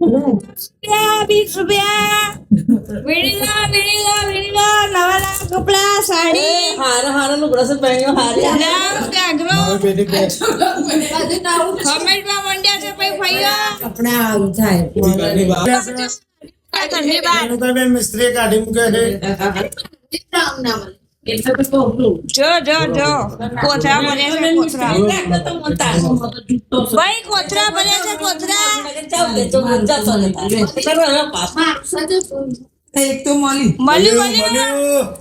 ₹20 વીણીલા નવા કપડા સાડી હારા લુગડા છે પહેર્યો હારી ગાઘરો કમેન્ટમાં મંડ્યા છે ભાઈ ભાઈઓ આપણે આવું થાય ઘરની બહાર મિસ્ત્રી કાઢી મૂકે છે જો કોથરા ભરે છે કોથરા ભાઈ કોથરા ભરે છે કોથરા એક તો મળી મળ્યું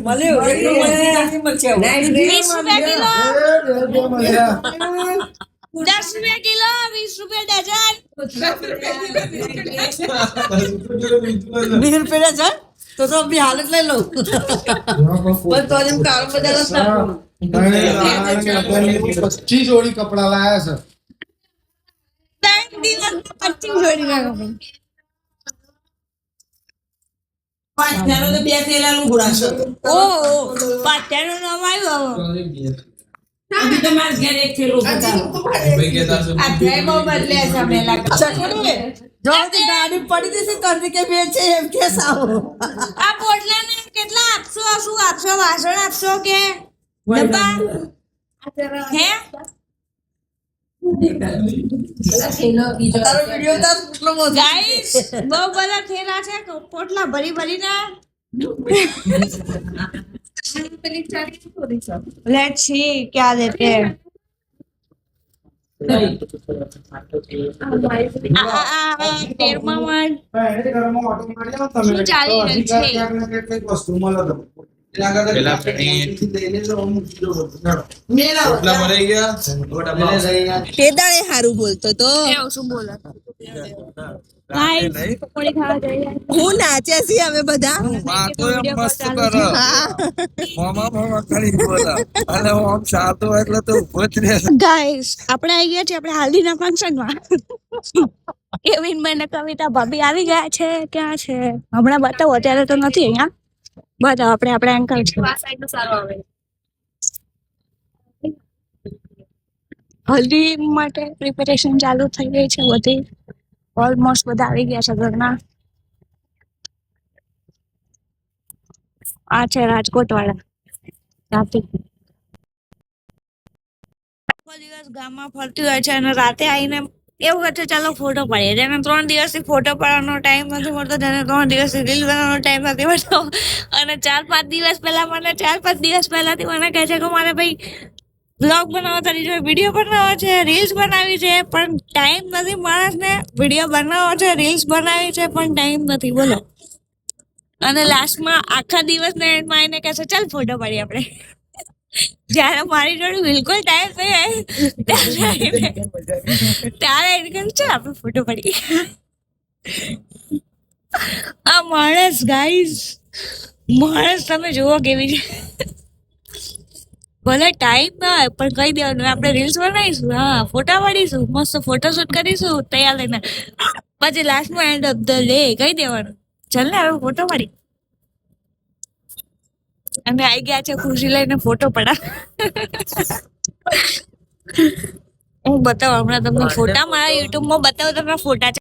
₹20 કિલો ₹10 કિલો ₹20 ડઝન ₹20 ડઝન તો બી હાલત લઈ લઉં પણ તો એમ કાળો બજાર જ નાખું. 25 જોડી કપડા લાયા છે 3 દિવસ 25 જોડી ના કપડા પાછળ તો બે થેલા લુગડા છે ઓ પાટણનું નામ આવ્યું અભી તો માર ઘરે એક થેલો બતાવો આ ધ્યેય બહુ બદલ્યા છે અમે જો તે ગાડી પડી જશે કરવી કે વેચે એમ કે સાવ આ પોટલાને કેટલા આપશો શું આપશો વાસણ આપશો કે ડબ્બા હે તારો વિડિયો તો કેટલો મોટો ગાઈસ બહુ બધા થેલા છે પોટલા ભરી ભરીને લેટ્સ સી क्या देते हैं તેરમાં ઘરમાં ઓટો મારી આવો તમે શું ચાલી રહ્યું છે? કેટલીક વસ્તુ મળે તમને પેલા પ્લેટ. રોટલા ભરાઈ ગયા તેદાળે હારું બોલતો તો એવું શું બોલો ગાઈસ પકોડી ખાવા જઈએ હું નાચ્યા છીએ અમે બધા વાતો એમ મસ્ત કરો મોમાં કરી બોલા અને આમ સાતો એટલે તો ઉભો જ રહે ગાઈસ આપણે આવી ગયા છીએ આપણે હાલ્દીના ફંક્શનમાં કેવિનભાઈ ને કવિતા ભાભી આવી ગયા છે ક્યાં છે હમણાં બતાવો અત્યારે તો નથી અહીંયા બતાવો આપણે અંકલ છે હલ્દી માટે પ્રિપેરેશન ચાલુ થઈ ગઈ છે બધી ઓલમોસ્ટ બધા આવી ગયા છે ઘરના આ છે રાજકોટ વાળા ટ્રાફિક આખો દિવસ ગામમાં ફરતી હોય છે અને રાતે આવીને એવું કહે છે ચાલો ફોટો પાડીએ જેને 3 દિવસથી ફોટો પાડવાનો ટાઈમ નથી મળતો જેને 3 દિવસથી રીલ બનાવવાનો ટાઈમ નથી મળતો અને 4-5 દિવસ પહેલાથી મને કહે છે કે મારે ભાઈ બ્લોગ બનાવવા તારી જોડે વિડીયો બનાવવો છે રીલ્સ બનાવી છે પણ ટાઈમ નથી માણસને વિડીયો બનાવવો છે રીલ્સ બનાવી છે પણ ટાઈમ નથી બોલો અને લાસ્ટમાં આખા દિવસના એન્ડમાં આવીને કહે છે ચાલ ફોટો પાડીએ આપણે જ્યારે મારી જોડે બિલકુલ ટાઈમ નહીં ત્યારે એને કહ્યું ચાલ આપણે ફોટો પાડીએ આ માણસ ગાઈઝ માણસ તમે જુઓ કેવી છે ભલે ટાઈમ ના હોય પણ કહી દેવાનું આપણે રીલ્સ બનાવીશું હા ફોટા પાડીશું મસ્ત ફોટોશૂટ કરીશું તૈયાર લઈને પછી લાસ્ટમાં એન્ડ ઓફ ધ ડે કહી દેવાનું ચાલ ને હવે ફોટો પાડી અમે આવી ગયા છે ખુશી લઈને ફોટો પડા હું બતાવું હમણાં તમને ફોટા મારા યુટ્યુબમાં બતાવું તમને ફોટા